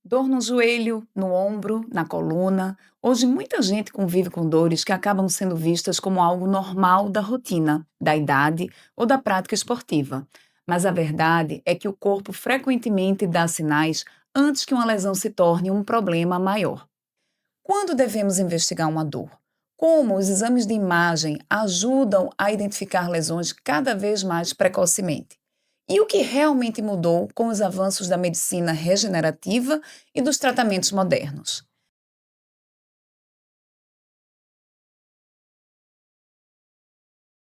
Dor no joelho, no ombro, na coluna. Hoje, muita gente convive com dores que acabam sendo vistas como algo normal da rotina, da idade ou da prática esportiva. Mas a verdade é que o corpo frequentemente dá sinais antes que uma lesão se torne um problema maior. Quando devemos investigar uma dor? Como os exames de imagem ajudam a identificar lesões cada vez mais precocemente? E o que realmente mudou com os avanços da medicina regenerativa e dos tratamentos modernos?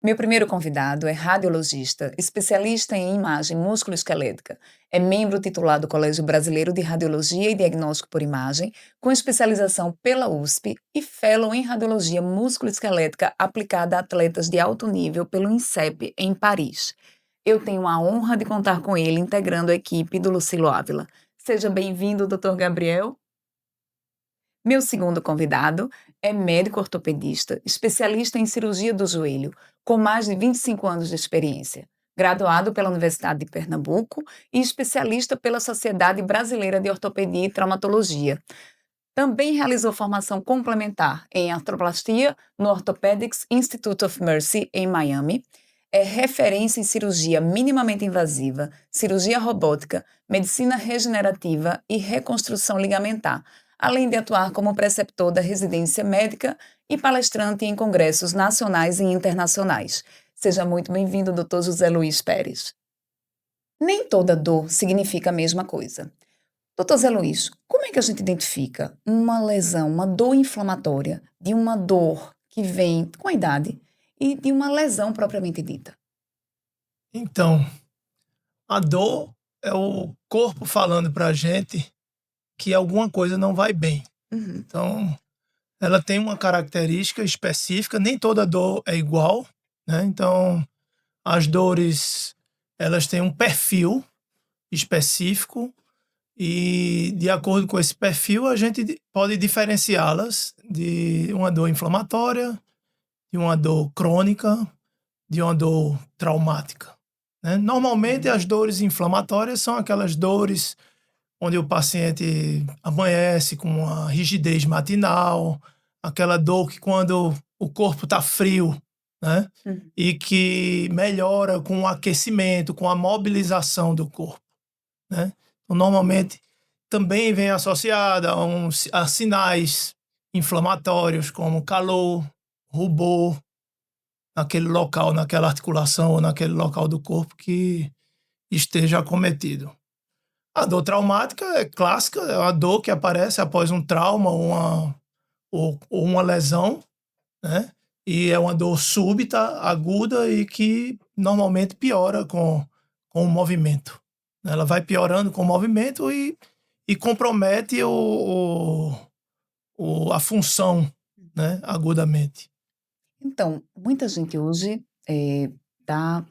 Meu primeiro convidado é radiologista, especialista em imagem musculoesquelética. É membro titular do Colégio Brasileiro de Radiologia e Diagnóstico por Imagem, com especialização pela USP e fellow em radiologia musculoesquelética aplicada a atletas de alto nível pelo INSEP em Paris. Eu tenho a honra de contar com ele integrando a equipe do Lucilo Ávila. Seja bem-vindo, Dr. Gabriel. Meu segundo convidado é médico ortopedista, especialista em cirurgia do joelho, com mais de 25 anos de experiência. Graduado pela Universidade de Pernambuco e especialista pela Sociedade Brasileira de Ortopedia e Traumatologia. Também realizou formação complementar em artroplastia no Orthopedics Institute of Mercy, em Miami. É referência em cirurgia minimamente invasiva, cirurgia robótica, medicina regenerativa e reconstrução ligamentar, além de atuar como preceptor da residência médica e palestrante em congressos nacionais e internacionais. Seja muito bem-vindo, Dr. José Luiz Pérez. Nem toda dor significa a mesma coisa. Doutor Zé Luiz, como é que a gente identifica uma lesão, uma dor inflamatória, de uma dor que vem com a idade e de uma lesão propriamente dita? Então, a dor é o corpo falando pra gente que alguma coisa não vai bem. Uhum. Então, ela tem uma característica específica, nem toda dor é igual, né? Então, as dores, elas têm um perfil específico e, de acordo com esse perfil, a gente pode diferenciá-las de uma dor inflamatória, de uma dor crônica, de uma dor traumática, né? Normalmente, as dores inflamatórias são aquelas dores onde o paciente amanhece com uma rigidez matinal, aquela dor que quando o corpo está frio, né? Uhum. E que melhora com o aquecimento, com a mobilização do corpo, né? Então, normalmente também vem associada a sinais inflamatórios como calor, rubor, naquele local, naquela articulação ou naquele local do corpo que esteja acometido. A dor traumática é clássica, é uma dor que aparece após um trauma ou uma lesão, né? E é uma dor súbita, aguda e que normalmente piora com o movimento. Ela vai piorando com o movimento e compromete a função, né? Agudamente. Então, muita gente hoje tá,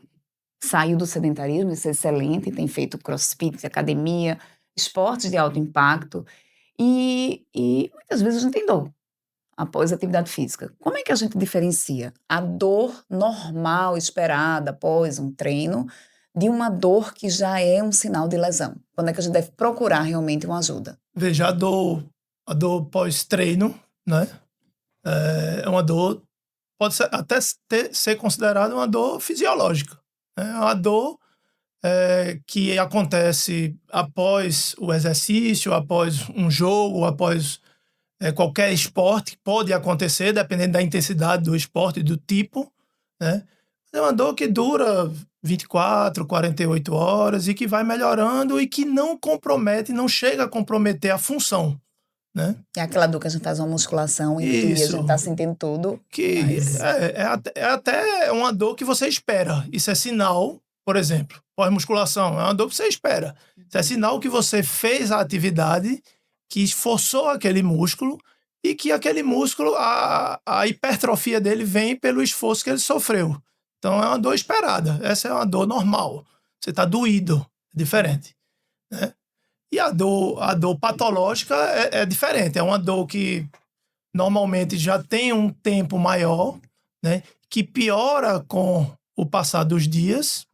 saiu do sedentarismo, isso é excelente, tem feito crossfit, academia, esportes de alto impacto, e muitas vezes a gente tem dor após a atividade física. Como é que a gente diferencia a dor normal esperada após um treino de uma dor que já é um sinal de lesão? Quando é que a gente deve procurar realmente uma ajuda? Veja, a dor pós-treino, né? É uma dor, pode até ser considerada uma dor fisiológica. É uma dor que acontece após o exercício, após um jogo, após qualquer esporte, pode acontecer, dependendo da intensidade do esporte e do tipo, né? É uma dor que dura 24, 48 horas e que vai melhorando e que não compromete, não chega a comprometer a função, né? É aquela dor que a gente faz uma musculação e a gente Isso, tá sentindo tudo, que mas é até uma dor que você espera. Isso é sinal, por exemplo, pós-musculação, é uma dor que você espera. Isso é sinal que você fez a atividade, que esforçou aquele músculo e que aquele músculo, a hipertrofia dele vem pelo esforço que ele sofreu. Então é uma dor esperada. Essa é uma dor normal. Você está doído, é diferente, né? E a dor patológica é diferente. É uma dor que normalmente já tem um tempo maior, né? Que piora com o passar dos dias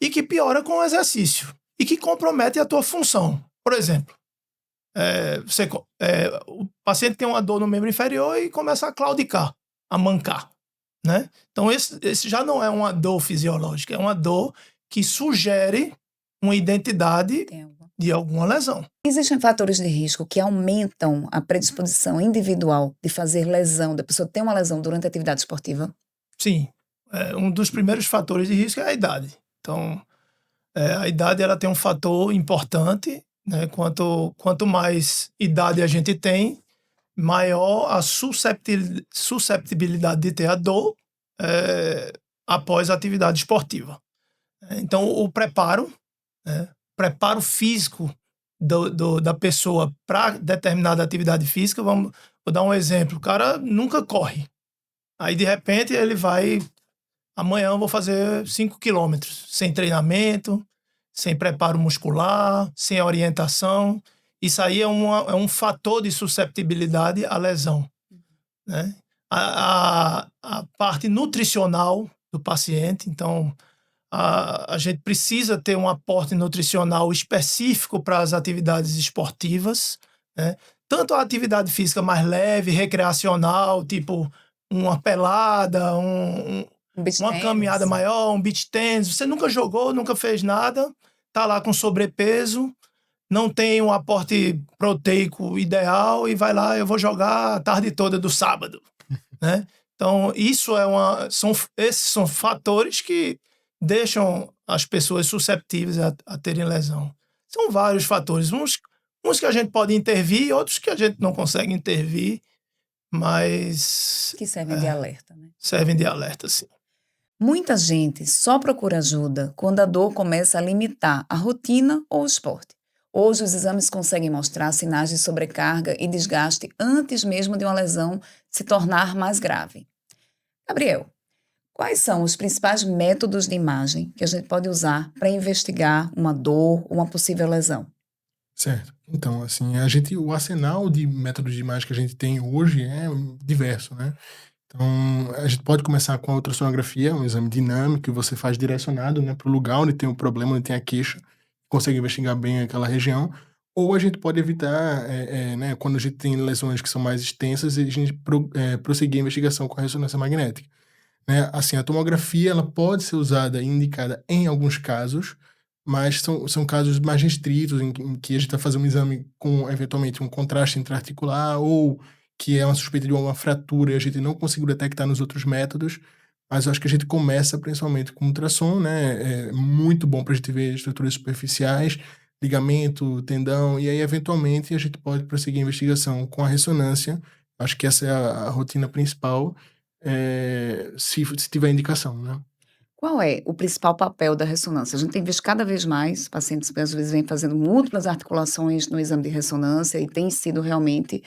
e que piora com o exercício e que compromete a tua função. Por exemplo, O paciente tem uma dor no membro inferior e começa a claudicar, a mancar, né? Então, esse já não é uma dor fisiológica, é uma dor que sugere uma identidade de alguma lesão. Existem fatores de risco que aumentam a predisposição individual de fazer lesão, da pessoa ter uma lesão durante a atividade esportiva? Sim. Um dos primeiros fatores de risco é a idade. Então, a idade ela tem um fator importante, né? Quanto mais idade a gente tem, maior a susceptibilidade de ter a dor após a atividade esportiva. Então, o preparo, né? Preparo físico da pessoa para determinada atividade física, vou dar um exemplo, o cara nunca corre. Aí, de repente, ele vai, amanhã eu vou fazer 5 quilômetros, sem treinamento, sem preparo muscular, sem orientação. Isso aí é um fator de susceptibilidade à lesão, né? A parte nutricional do paciente, então, a gente precisa ter um aporte nutricional específico para as atividades esportivas, né? Tanto a atividade física mais leve, recreacional, tipo uma pelada, uma caminhada maior, um beach tennis. Você nunca jogou, nunca fez nada, tá lá com sobrepeso, não tem um aporte proteico ideal e vai lá, eu vou jogar a tarde toda do sábado, né? Então, esses são fatores que deixam as pessoas susceptíveis a terem lesão. São vários fatores. Uns que a gente pode intervir, outros que a gente não consegue intervir, mas... Que servem de alerta, né? Servem de alerta, sim. Muita gente só procura ajuda quando a dor começa a limitar a rotina ou o esporte. Hoje, os exames conseguem mostrar sinais de sobrecarga e desgaste antes mesmo de uma lesão se tornar mais grave. Gabriel, quais são os principais métodos de imagem que a gente pode usar para investigar uma dor ou uma possível lesão? Certo. Então, assim, o arsenal de métodos de imagem que a gente tem hoje é diverso, né? Então, a gente pode começar com a ultrassonografia, um exame dinâmico que você faz direcionado, né, para o lugar onde tem o problema, onde tem a queixa, consegue investigar bem aquela região. Ou a gente pode evitar, né, quando a gente tem lesões que são mais extensas, a gente prosseguir a investigação com a ressonância magnética. Né? Assim, a tomografia ela pode ser usada e indicada em alguns casos, mas são casos mais restritos, em que a gente está fazendo um exame com, eventualmente, um contraste intraarticular ou que é uma suspeita de uma fratura e a gente não conseguiu detectar nos outros métodos, mas eu acho que a gente começa principalmente com ultrassom, né? É muito bom para a gente ver estruturas superficiais, ligamento, tendão, e aí, eventualmente, a gente pode prosseguir a investigação com a ressonância. Acho que essa é a rotina principal, se tiver indicação, né? Qual é o principal papel da ressonância? A gente tem visto cada vez mais pacientes que às vezes vêm fazendo múltiplas articulações no exame de ressonância e tem sido realmente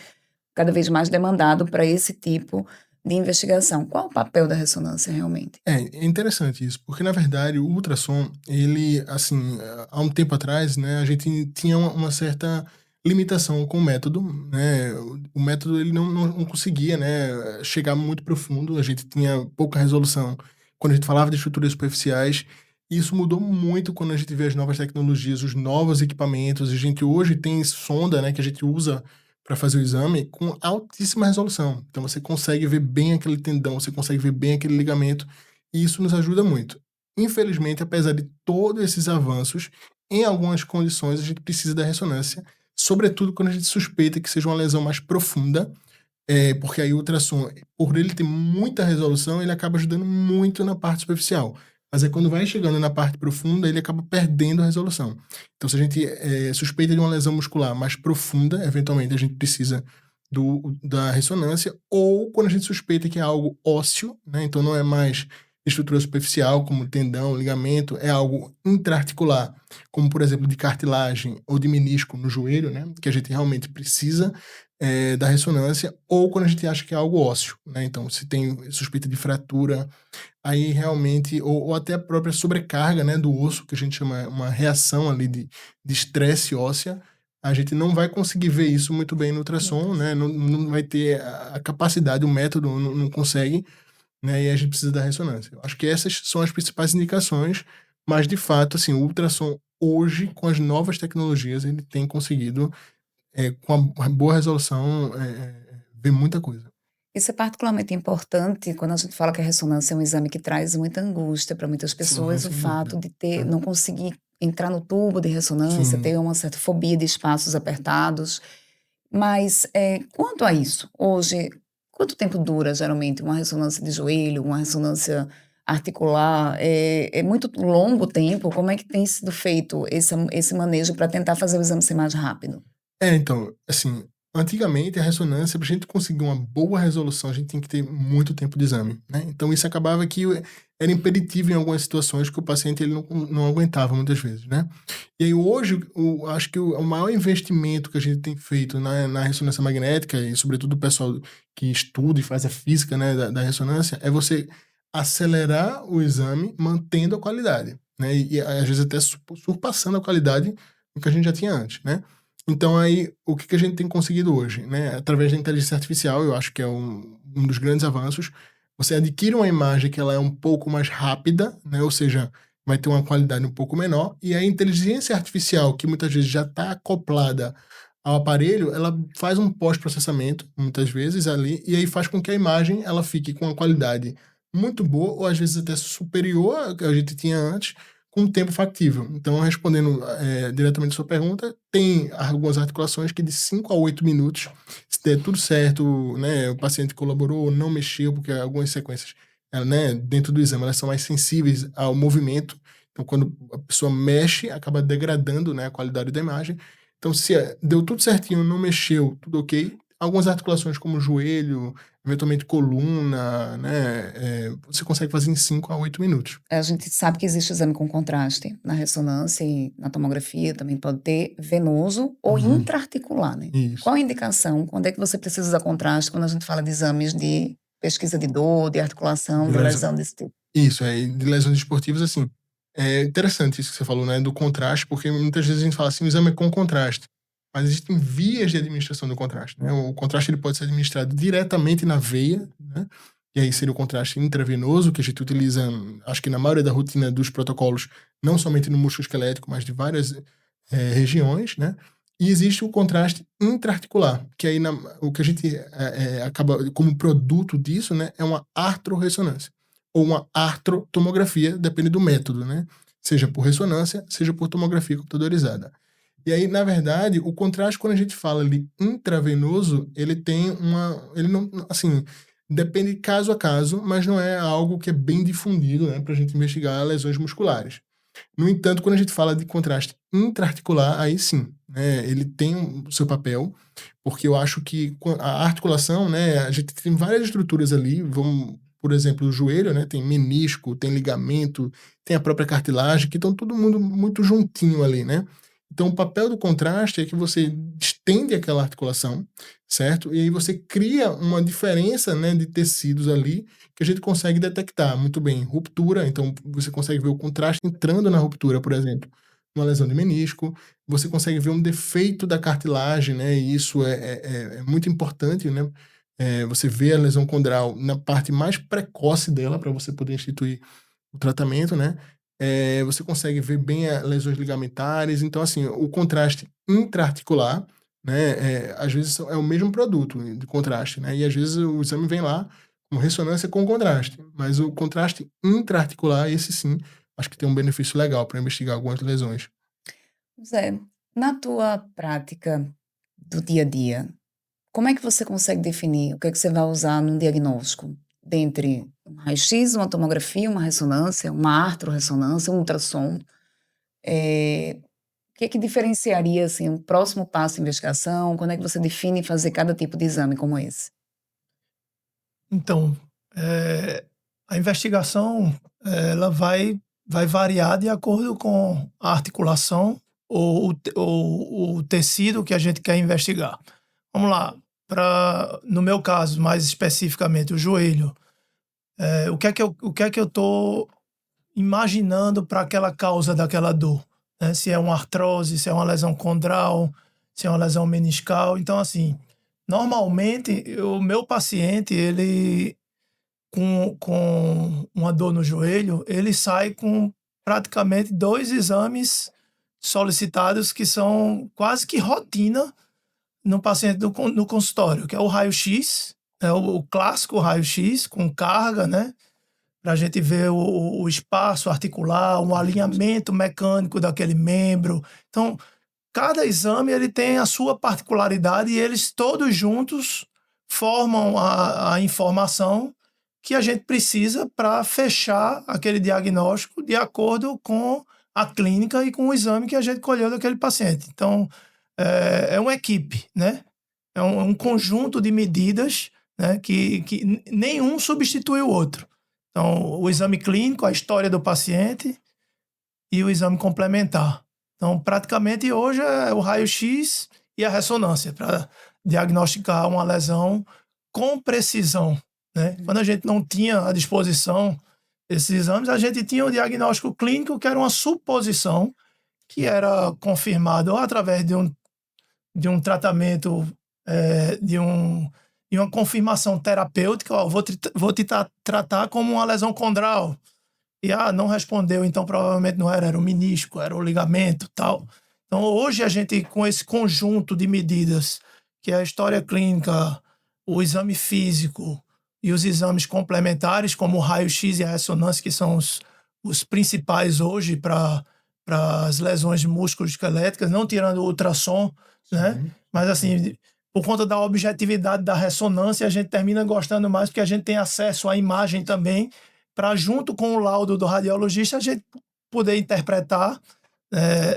cada vez mais demandado para esse tipo de investigação. Qual o papel da ressonância realmente? É interessante isso, porque na verdade o ultrassom, ele, assim, há um tempo atrás, né, a gente tinha uma certa limitação com o método, né, o método ele não conseguia, né, chegar muito profundo, a gente tinha pouca resolução quando a gente falava de estruturas superficiais, e isso mudou muito quando a gente vê as novas tecnologias, os novos equipamentos, a gente hoje tem sonda, né, que a gente usa para fazer o exame com altíssima resolução. Então você consegue ver bem aquele tendão, você consegue ver bem aquele ligamento, e isso nos ajuda muito. Infelizmente, apesar de todos esses avanços, em algumas condições a gente precisa da ressonância, sobretudo quando a gente suspeita que seja uma lesão mais profunda, porque aí o ultrassom, por ele ter muita resolução, ele acaba ajudando muito na parte superficial. Mas aí quando vai chegando na parte profunda, ele acaba perdendo a resolução. Então, se a gente suspeita de uma lesão muscular mais profunda, eventualmente a gente precisa da ressonância, ou quando a gente suspeita que é algo ósseo, né? Então não é mais estrutura superficial, como tendão, ligamento, é algo intraarticular, como por exemplo de cartilagem ou de menisco no joelho, né? Que a gente realmente precisa da ressonância, ou quando a gente acha que é algo ósseo, né? Então, se tem suspeita de fratura, aí realmente, ou até a própria sobrecarga, né, do osso, que a gente chama uma reação ali de estresse óssea, a gente não vai conseguir ver isso muito bem no ultrassom, né? Não vai ter a capacidade, o método não consegue, né? E a gente precisa da ressonância. Eu acho que essas são as principais indicações, mas de fato, assim, o ultrassom hoje, com as novas tecnologias, ele tem conseguido com a boa resolução, vê muita coisa. Isso é particularmente importante quando a gente fala que a ressonância é um exame que traz muita angústia para muitas Sim, pessoas, o sem fato dúvida. de ter, É. não conseguir entrar no tubo de ressonância, Sim. ter uma certa fobia de espaços apertados. Mas quanto a isso, hoje, quanto tempo dura geralmente uma ressonância de joelho, uma ressonância articular? É muito longo o tempo? Como é que tem sido feito esse manejo para tentar fazer o exame ser mais rápido? Então, assim, antigamente a ressonância, pra gente conseguir uma boa resolução, a gente tem que ter muito tempo de exame, né. Então isso acabava que era impeditivo em algumas situações que o paciente ele não aguentava muitas vezes, né. E aí hoje, acho que o maior investimento que a gente tem feito na ressonância magnética e sobretudo o pessoal que estuda e faz a física, né, da ressonância, é você acelerar o exame mantendo a qualidade, né, e às vezes até surpassando a qualidade do que a gente já tinha antes, né. Então aí, o que a gente tem conseguido hoje, né, através da inteligência artificial, eu acho que é um dos grandes avanços, você adquire uma imagem que ela é um pouco mais rápida, né, ou seja, vai ter uma qualidade um pouco menor, e a inteligência artificial, que muitas vezes já está acoplada ao aparelho, ela faz um pós-processamento, muitas vezes ali, e aí faz com que a imagem ela fique com uma qualidade muito boa, ou às vezes até superior à que a gente tinha antes, com um tempo factível. Então, respondendo diretamente a sua pergunta, tem algumas articulações que de 5 a 8 minutos, se der tudo certo, né, o paciente colaborou, não mexeu, porque algumas sequências, né, dentro do exame, elas são mais sensíveis ao movimento. Então, quando a pessoa mexe, acaba degradando, né, a qualidade da imagem. Então, se deu tudo certinho, não mexeu, tudo ok. Algumas articulações, como o joelho, eventualmente coluna, né, você consegue fazer em 5 a 8 minutos. A gente sabe que existe exame com contraste na ressonância e na tomografia também pode ter venoso ou Uhum. intra-articular, né? Isso. Qual a indicação? Quando é que você precisa usar contraste quando a gente fala de exames de pesquisa de dor, de articulação, De de lesão. lesão desse tipo? Isso, de lesões esportivas, assim, é interessante isso que você falou, né, do contraste, porque muitas vezes a gente fala assim, o exame é com contraste, mas existem vias de administração do contraste, né, o contraste ele pode ser administrado diretamente na veia, né, e aí seria o contraste intravenoso, que a gente utiliza, acho que na maioria da rotina dos protocolos, não somente no músculo esquelético, mas de várias regiões, né, e existe o contraste intraarticular, que aí o que a gente acaba como produto disso, né, é uma artrorressonância ou uma artrotomografia, depende do método, né? Seja por ressonância, seja por tomografia computadorizada. E aí, na verdade, o contraste, quando a gente fala ali intravenoso, ele tem ele não, assim, depende caso a caso, mas não é algo que é bem difundido, né, para a gente investigar lesões musculares. No entanto, quando a gente fala de contraste intraarticular, aí sim, né, ele tem o seu papel, porque eu acho que a articulação, né, a gente tem várias estruturas ali, vamos, por exemplo, o joelho, né, tem menisco, tem ligamento, tem a própria cartilagem, que estão todo mundo muito juntinho ali, né. Então o papel do contraste é que você estende aquela articulação, certo? E aí você cria uma diferença, né, de tecidos ali, que a gente consegue detectar muito bem ruptura, então você consegue ver o contraste entrando na ruptura, por exemplo, uma lesão de menisco, você consegue ver um defeito da cartilagem, né, e isso é muito importante, né, você vê a lesão condral na parte mais precoce dela, para você poder instituir o tratamento, né, você consegue ver bem a lesões ligamentares, então assim, o contraste intraarticular, né, às vezes é o mesmo produto de contraste, né, e às vezes o exame vem lá com ressonância com contraste, mas o contraste intraarticular, esse sim, acho que tem um benefício legal para investigar algumas lesões. Zé, na tua prática do dia a dia, como é que você consegue definir o que é que você vai usar num diagnóstico? Dentre um raio-x, uma tomografia, uma ressonância, uma artrorressonância, um ultrassom. O que é que diferenciaria, assim, um próximo passo de investigação? Quando é que você define fazer cada tipo de exame como esse? Então, a investigação, ela vai variar de acordo com a articulação ou o tecido que a gente quer investigar. Vamos lá, no meu caso, mais especificamente, o joelho. O que é que eu estou imaginando para aquela causa daquela dor? Né? Se é uma artrose, se é uma lesão condral, se é uma lesão meniscal. Então, assim, normalmente, o meu paciente, ele com uma dor no joelho, ele sai com praticamente 2 exames solicitados que são quase que rotina no paciente no consultório, que é o raio-x, o clássico raio-x com carga, né? Para a gente ver o espaço articular, um alinhamento mecânico daquele membro. Então, cada exame ele tem a sua particularidade e eles todos juntos formam a informação que a gente precisa para fechar aquele diagnóstico de acordo com a clínica e com o exame que a gente colheu daquele paciente. Então, é uma equipe, né? É um conjunto de medidas, né, que nenhum substitui o outro. Então, o exame clínico, a história do paciente e o exame complementar. Então, praticamente hoje é o raio-x e a ressonância para diagnosticar uma lesão com precisão, né? Quando a gente não tinha à disposição esses exames, a gente tinha o diagnóstico clínico, que era uma suposição, que era confirmado através de um tratamento, de uma confirmação terapêutica. Ó, vou te tratar como uma lesão condral. E não respondeu, então provavelmente não era o menisco, era o ligamento, tal. Então hoje a gente, com esse conjunto de medidas, que é a história clínica, o exame físico e os exames complementares, como o raio-x e a ressonância, que são os principais hoje para as lesões musculoesqueléticas, não tirando o ultrassom, né? Mas assim, por conta da objetividade da ressonância, a gente termina gostando mais, porque a gente tem acesso à imagem também, para, junto com o laudo do radiologista, a gente poder interpretar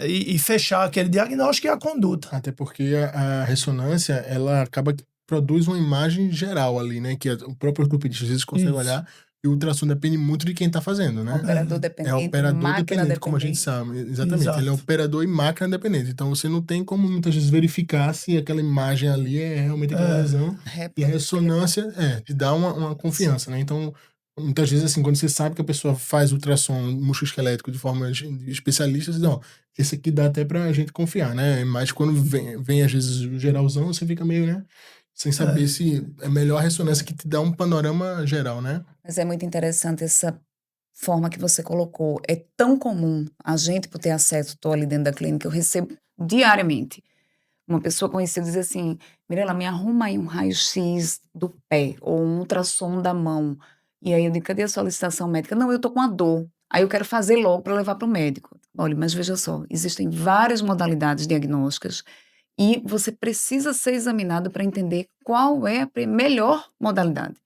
e fechar aquele diagnóstico e a conduta. Até porque a ressonância, ela acaba que produz uma imagem geral ali, né? Que o próprio ortopedista às vezes consegue olhar, e o ultrassom depende muito de quem tá fazendo, né? Operador dependente, É operador máquina dependente, como a gente sabe. Exatamente. Exato. Ele é operador e máquina dependente. Então você não tem como muitas vezes verificar se aquela imagem ali é realmente aquela lesão. E a ressonância te dá uma confiança, né? Então, muitas vezes, assim, quando você sabe que a pessoa faz ultrassom musculoesquelético de forma de especialista, você diz, não, esse aqui dá até pra gente confiar, né? Mas quando vem às vezes o geralzão, você fica meio, né? Sem saber se é melhor a ressonância, que te dá um panorama geral, né? Mas é muito interessante essa forma que você colocou. É tão comum a gente, por ter acesso, estou ali dentro da clínica, eu recebo diariamente uma pessoa conhecida dizer assim, Mirela, me arruma aí um raio-x do pé, ou um ultrassom da mão. E aí eu digo, cadê a solicitação médica? Não, eu tô com a dor. Aí eu quero fazer logo para levar para o médico. Olha, mas veja só, existem várias modalidades diagnósticas e você precisa ser examinado para entender qual é a melhor modalidade.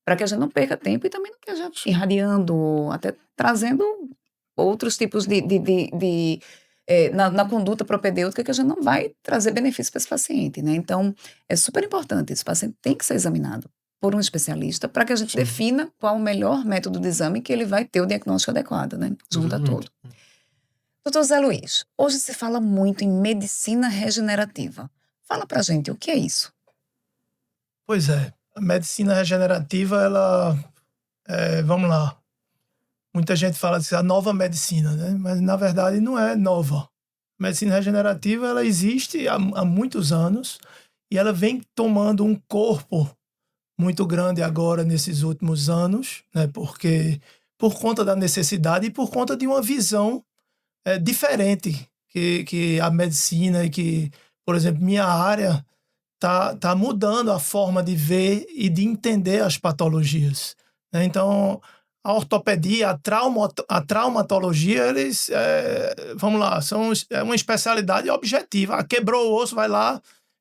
Para que a gente não perca tempo e também não que a gente irradiando, ou até trazendo outros tipos na conduta propedêutica, que a gente não vai trazer benefício para esse paciente, né? Então, é super importante, esse paciente tem que ser examinado por um especialista para que a gente defina qual o melhor método de exame que ele vai ter o diagnóstico adequado, né? Junto a todo. Doutor Zé Luiz, hoje se fala muito em medicina regenerativa. Fala pra gente, o que é isso? Pois é, a medicina regenerativa, ela, vamos lá, muita gente fala de a nova medicina, né? Mas na verdade não é nova. A medicina regenerativa, ela existe há muitos anos e ela vem tomando um corpo muito grande agora nesses últimos anos, né? Porque por conta da necessidade e por conta de uma visão diferente que a medicina e que, por exemplo, minha área tá mudando a forma de ver e de entender as patologias, né? Então, a ortopedia, a traumatologia, eles, vamos lá, é uma especialidade objetiva. Quebrou o osso, vai lá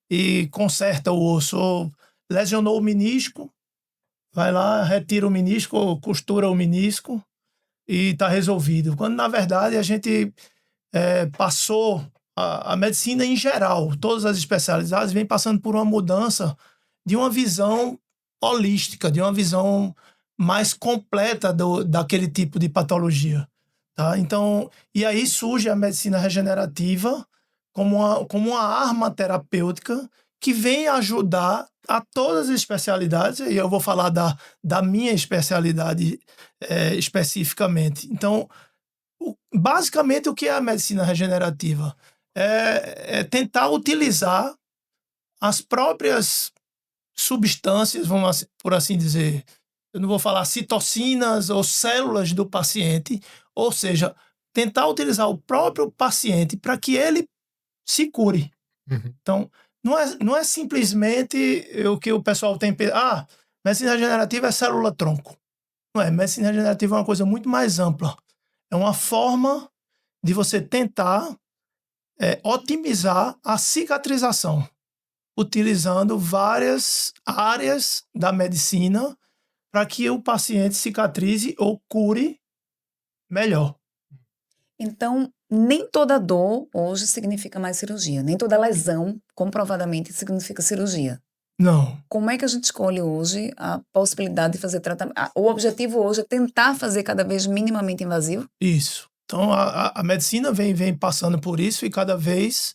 e conserta o osso. Ou lesionou o menisco, vai lá, retira o menisco, costura o menisco e está resolvido. Quando, na verdade, a gente passou a medicina em geral, todas as especialidades vêm passando por uma mudança de uma visão holística, de uma visão mais completa daquele tipo de patologia, tá? Então, e aí surge a medicina regenerativa como uma arma terapêutica que vem ajudar a todas as especialidades, e eu vou falar da minha especialidade especificamente. Então, basicamente, o que é a medicina regenerativa? É tentar utilizar as próprias substâncias, vamos por assim dizer, eu não vou falar citocinas ou células do paciente, ou seja, tentar utilizar o próprio paciente para que ele se cure. Então, Não é simplesmente o que o pessoal tem... medicina regenerativa é célula-tronco. Não é. Medicina regenerativa é uma coisa muito mais ampla. É uma forma de você tentar otimizar a cicatrização, utilizando várias áreas da medicina para que o paciente cicatrize ou cure melhor. Então, nem toda dor hoje significa mais cirurgia. Nem toda lesão, comprovadamente, significa cirurgia. Não. Como é que a gente escolhe hoje a possibilidade de fazer tratamento? O objetivo hoje é tentar fazer cada vez minimamente invasivo? Isso. Então, a medicina vem passando por isso e cada vez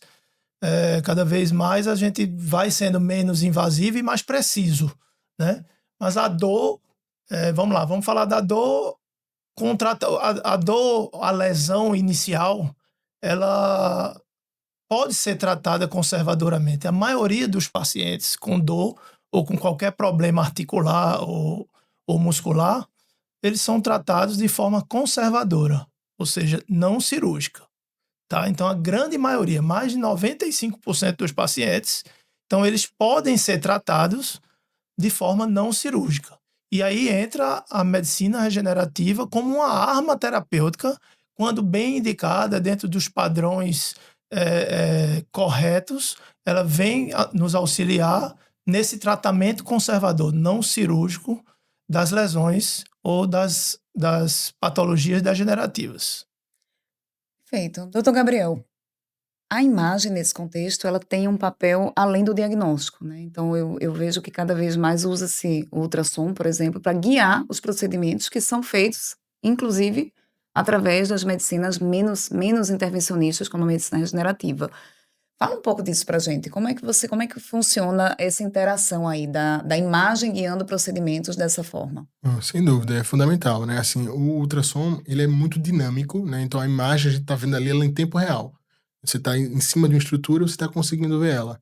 mais a gente vai sendo menos invasivo e mais preciso, né? Mas a dor, vamos falar da dor, a lesão inicial, ela pode ser tratada conservadoramente. A maioria dos pacientes com dor ou com qualquer problema articular ou muscular, eles são tratados de forma conservadora, ou seja, não cirúrgica. Tá? Então, a grande maioria, mais de 95% dos pacientes, então eles podem ser tratados de forma não cirúrgica. E aí entra a medicina regenerativa como uma arma terapêutica, quando bem indicada, dentro dos padrões corretos, ela vem nos auxiliar nesse tratamento conservador, não cirúrgico, das lesões ou das patologias degenerativas. Perfeito. Doutor Gabriel, a imagem nesse contexto, ela tem um papel além do diagnóstico, né? Então, eu vejo que cada vez mais usa-se o ultrassom, por exemplo, para guiar os procedimentos que são feitos, inclusive, através das medicinas menos intervencionistas, como a medicina regenerativa. Fala um pouco disso pra gente. Como é que funciona essa interação aí da imagem guiando procedimentos dessa forma? Sem dúvida, é fundamental, né? Assim, o ultrassom, ele é muito dinâmico, né? Então a imagem a gente tá vendo ali ela em tempo real. Você tá em cima de uma estrutura, você tá conseguindo ver ela.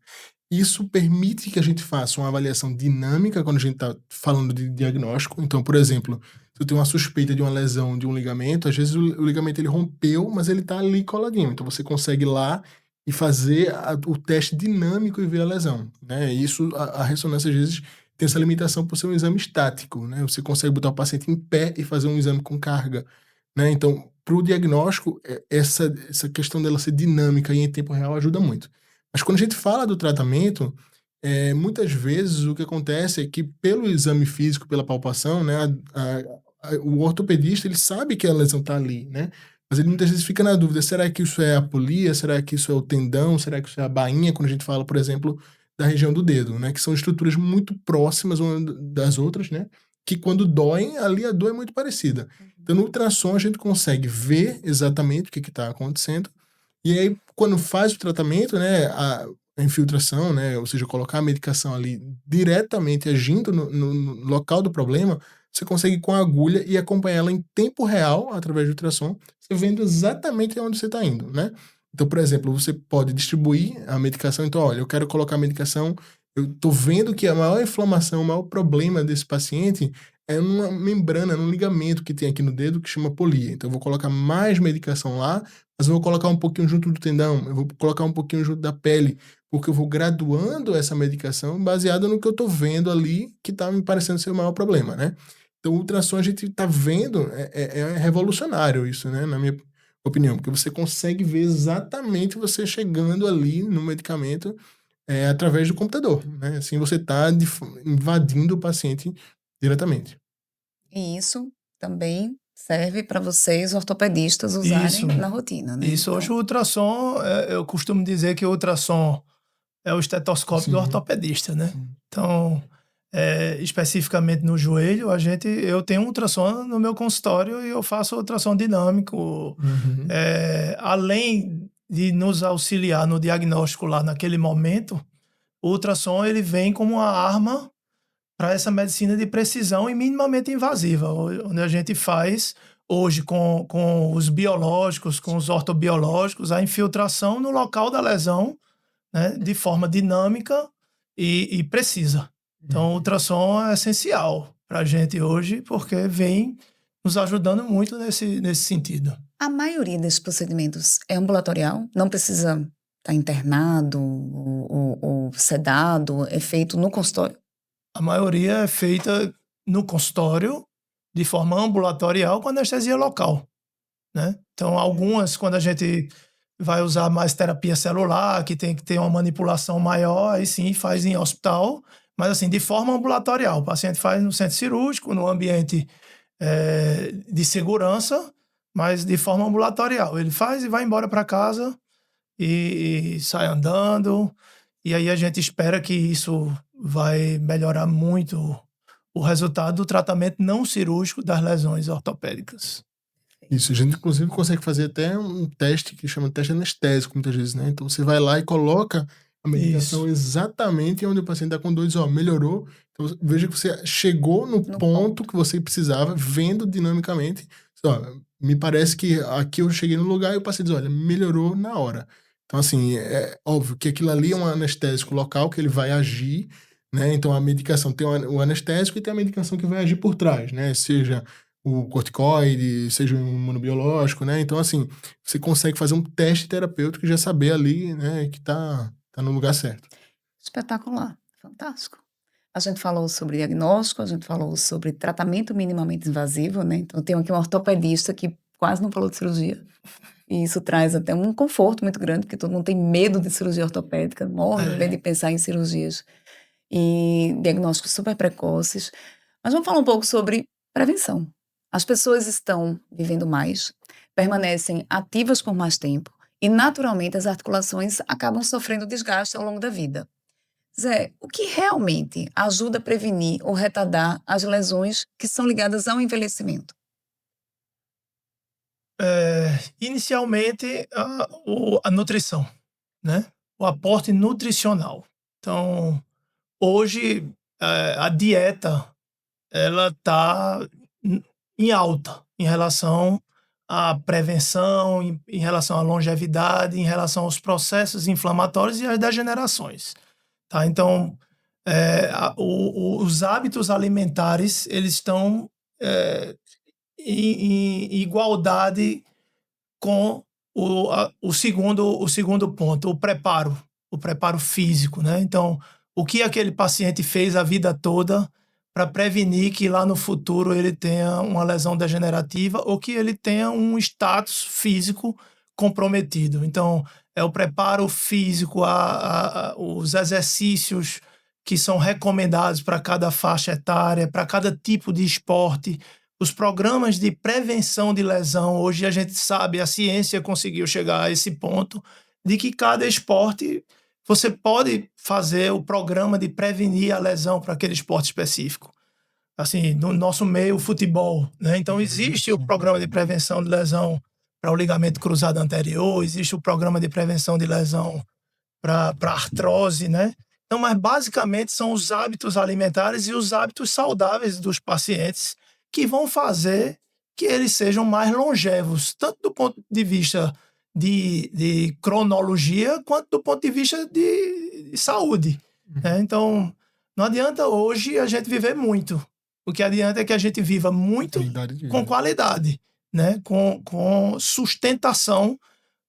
Isso permite que a gente faça uma avaliação dinâmica quando a gente tá falando de diagnóstico. Então, por exemplo, se eu tenho uma suspeita de uma lesão de um ligamento, às vezes o ligamento ele rompeu, mas ele tá ali coladinho. Então você consegue ir lá e fazer o teste dinâmico e ver a lesão, né? Isso, a ressonância às vezes tem essa limitação por ser um exame estático, né? Você consegue botar o paciente em pé e fazer um exame com carga, né? Então, para o diagnóstico, essa questão dela ser dinâmica e em tempo real ajuda muito. Mas quando a gente fala do tratamento, muitas vezes o que acontece é que pelo exame físico, pela palpação, né, o ortopedista ele sabe que a lesão está ali, né? Mas ele muitas vezes fica na dúvida, será que isso é a polia? Será que isso é o tendão? Será que isso é a bainha? Quando a gente fala, por exemplo, da região do dedo, né? Que são estruturas muito próximas uma das outras, né? Que quando doem, ali a dor é muito parecida. Então, no ultrassom, a gente consegue ver exatamente o que está acontecendo. E aí, quando faz o tratamento, né? A infiltração, né? Ou seja, colocar a medicação ali diretamente agindo no local do problema, você consegue com a agulha e acompanhar ela em tempo real, através do ultrassom, você vendo exatamente onde você está indo, né? Então, por exemplo, você pode distribuir a medicação. Então, olha, eu quero colocar a medicação, eu estou vendo que a maior inflamação, o maior problema desse paciente é numa membrana, num ligamento que tem aqui no dedo que chama polia. Então, eu vou colocar mais medicação lá, mas eu vou colocar um pouquinho junto do tendão, eu vou colocar um pouquinho junto da pele, porque eu vou graduando essa medicação baseada no que eu estou vendo ali que está me parecendo ser o maior problema, né? Então, o ultrassom a gente está vendo, é revolucionário isso, né? Na minha opinião, porque você consegue ver exatamente você chegando ali no medicamento através do computador, né? Assim você está invadindo o paciente diretamente. E isso também serve para vocês, ortopedistas, usarem Isso. na rotina, né? Isso. Então, Hoje o ultrassom, eu costumo dizer que o ultrassom é o estetoscópio Sim. do ortopedista, né? Sim. Então, especificamente no joelho, eu tenho um ultrassom no meu consultório e eu faço ultrassom dinâmico. Uhum. Além de nos auxiliar no diagnóstico lá naquele momento, o ultrassom ele vem como uma arma para essa medicina de precisão e minimamente invasiva, onde a gente faz hoje com os biológicos, com os ortobiológicos, a infiltração no local da lesão, né, de forma dinâmica e precisa. Então, o ultrassom é essencial para a gente hoje, porque vem nos ajudando muito nesse sentido. a maioria desses procedimentos é ambulatorial, não precisa está internado ou sedado, é feito no consultório? A maioria é feita no consultório, de forma ambulatorial, com anestesia local, né? Então, algumas, quando a gente vai usar mais terapia celular, que tem que ter uma manipulação maior, aí sim faz em hospital, mas assim, de forma ambulatorial. O paciente faz no centro cirúrgico, no ambiente de segurança, mas de forma ambulatorial. Ele faz e vai embora para casa e sai andando, e aí a gente espera que isso vai melhorar muito o resultado do tratamento não cirúrgico das lesões ortopédicas. Isso, a gente inclusive consegue fazer até um teste que chama teste anestésico muitas vezes, né? Então você vai lá e coloca a medicação exatamente onde o paciente está com dores, ó, melhorou. Então veja que você chegou no ponto que você precisava, vendo dinamicamente. Ó, me parece que aqui eu cheguei no lugar e o paciente diz, olha, melhorou na hora. Então assim, é óbvio que aquilo ali é um anestésico local que ele vai agir, né? Então a medicação tem o anestésico e tem a medicação que vai agir por trás, né? Seja o corticoide, seja o imunobiológico, né? Então, assim, você consegue fazer um teste terapêutico e já saber ali, né, que tá no lugar certo. Espetacular, fantástico. A gente falou sobre diagnóstico, a gente falou sobre tratamento minimamente invasivo, né? Então, eu tenho aqui um ortopedista que quase não falou de cirurgia. E isso traz até um conforto muito grande, porque todo mundo tem medo de cirurgia ortopédica, morre de medo de pensar em cirurgias e diagnósticos super precoces. Mas vamos falar um pouco sobre prevenção. As pessoas estão vivendo mais, permanecem ativas por mais tempo e, naturalmente, as articulações acabam sofrendo desgaste ao longo da vida. Zé, o que realmente ajuda a prevenir ou retardar as lesões que são ligadas ao envelhecimento? Inicialmente, a nutrição, né? O aporte nutricional. Então, hoje, a dieta, ela está em alta em relação à prevenção, em relação à longevidade, em relação aos processos inflamatórios e às degenerações. Tá? Então, os hábitos alimentares, eles estão em igualdade com o segundo ponto, o preparo físico, né? Então, o que aquele paciente fez a vida toda para prevenir que lá no futuro ele tenha uma lesão degenerativa ou que ele tenha um status físico comprometido. Então, é o preparo físico, os exercícios que são recomendados para cada faixa etária, para cada tipo de esporte, os programas de prevenção de lesão. Hoje a gente sabe, a ciência conseguiu chegar a esse ponto de que cada esporte você pode fazer o programa de prevenir a lesão para aquele esporte específico. Assim, no nosso meio, o futebol, né? Então, existe o programa de prevenção de lesão para o ligamento cruzado anterior, existe o programa de prevenção de lesão para artrose, né? Então, mas basicamente são os hábitos alimentares e os hábitos saudáveis dos pacientes que vão fazer que eles sejam mais longevos, tanto do ponto de vista de cronologia, quanto do ponto de vista de saúde. Né? Então, não adianta hoje a gente viver muito. O que adianta é que a gente viva muito com qualidade, né? Com sustentação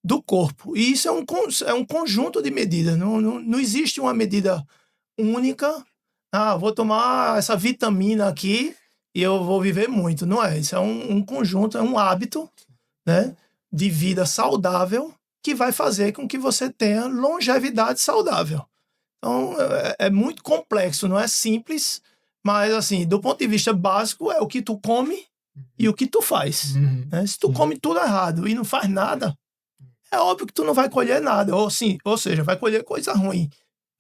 do corpo. E isso é um conjunto de medidas. Não existe uma medida única. Vou tomar essa vitamina aqui e eu vou viver muito. Não é. Isso é um conjunto, é um hábito, né, de vida saudável que vai fazer com que você tenha longevidade saudável. Então, é muito complexo, não é simples, mas, assim, do ponto de vista básico, é o que tu come e o que tu faz. Né? Se tu come tudo errado e não faz nada, é óbvio que tu não vai colher nada. Ou seja, vai colher coisa ruim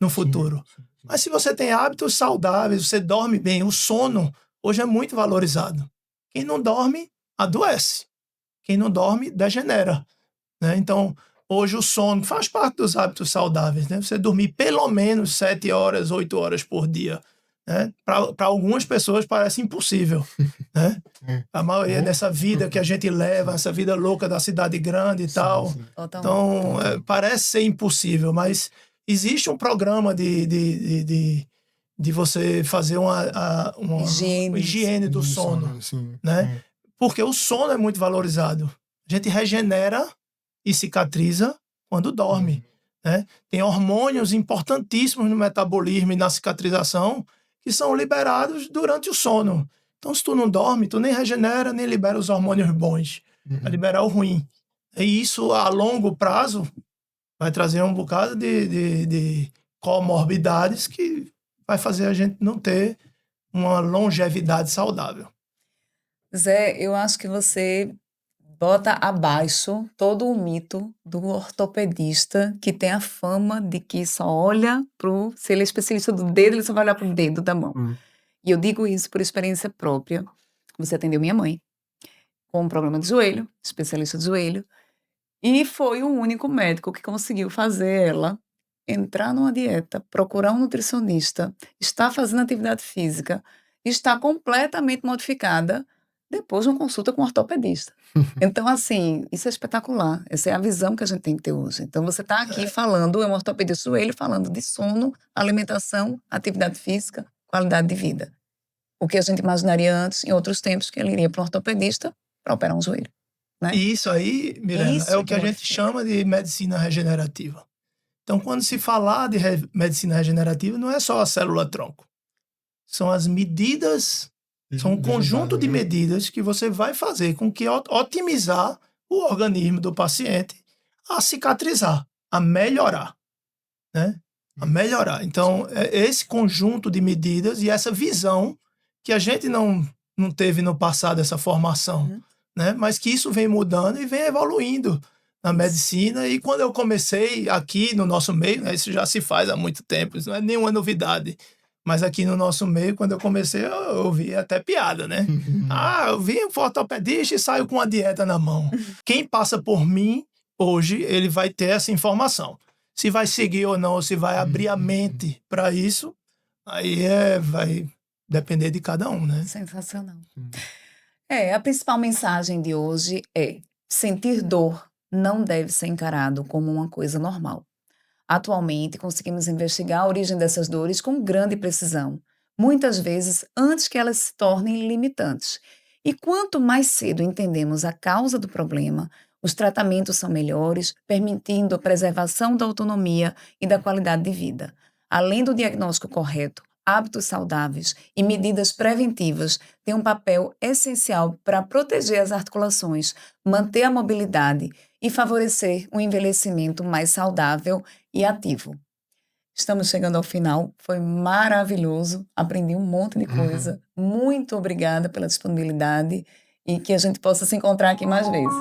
no futuro. Mas se você tem hábitos saudáveis, você dorme bem, o sono hoje é muito valorizado. Quem não dorme, adoece. Quem não dorme, degenera. Né? Então, hoje o sono faz parte dos hábitos saudáveis. Né? Você dormir pelo menos 7 horas, 8 horas por dia. Né? Para algumas pessoas parece impossível. Né? A maioria dessa vida que a gente leva, essa vida louca da cidade grande e tal. Sim. Então, parece ser impossível, mas existe um programa de você fazer uma higiene do sono. Sim. Né? Porque o sono é muito valorizado. A gente regenera e cicatriza quando dorme. né? Tem hormônios importantíssimos no metabolismo e na cicatrização que são liberados durante o sono. Então, se tu não dorme, tu nem regenera, nem libera os hormônios bons. Vai liberar o ruim. E isso, a longo prazo, vai trazer um bocado de comorbidades que vai fazer a gente não ter uma longevidade saudável. Zé, eu acho que você bota abaixo todo o mito do ortopedista que tem a fama de que só olha se ele é especialista do dedo, ele só vai olhar pro dedo da mão. E eu digo isso por experiência própria. Você atendeu minha mãe com um problema de joelho, especialista de joelho, e foi o único médico que conseguiu fazer ela entrar numa dieta, procurar um nutricionista, estar fazendo atividade física, estar completamente modificada depois de uma consulta com um ortopedista. Então, assim, isso é espetacular. Essa é a visão que a gente tem que ter hoje. Então, você está aqui falando, é um ortopedista do joelho, falando de sono, alimentação, atividade física, qualidade de vida. O que a gente imaginaria antes, em outros tempos, que ele iria para um ortopedista para operar um joelho. Né? E isso aí, Mirena, é o que a gente chama de medicina regenerativa. Então, quando se falar de medicina regenerativa, não é só a célula-tronco. São as medidas, são um conjunto de medidas que você vai fazer com que otimizar o organismo do paciente a cicatrizar, a melhorar, né? A melhorar. Então, é esse conjunto de medidas e essa visão que a gente não teve no passado, essa formação, né? Mas que isso vem mudando e vem evoluindo na medicina. E quando eu comecei aqui no nosso meio, né, isso já se faz há muito tempo, isso não é nenhuma novidade. Mas aqui no nosso meio, quando eu comecei, eu ouvi até piada, né? Eu vim pro ortopedista e saio com a dieta na mão. Quem passa por mim, hoje, ele vai ter essa informação. Se vai seguir ou não, ou se vai abrir a mente para isso, aí vai depender de cada um, né? Sensacional. A principal mensagem de hoje é: sentir dor não deve ser encarado como uma coisa normal. Atualmente, conseguimos investigar a origem dessas dores com grande precisão, muitas vezes antes que elas se tornem limitantes. E quanto mais cedo entendemos a causa do problema, os tratamentos são melhores, permitindo a preservação da autonomia e da qualidade de vida. Além do diagnóstico correto, hábitos saudáveis e medidas preventivas têm um papel essencial para proteger as articulações, manter a mobilidade e favorecer um envelhecimento mais saudável e ativo. Estamos chegando ao final, foi maravilhoso, aprendi um monte de coisa. Muito obrigada pela disponibilidade e que a gente possa se encontrar aqui mais vezes.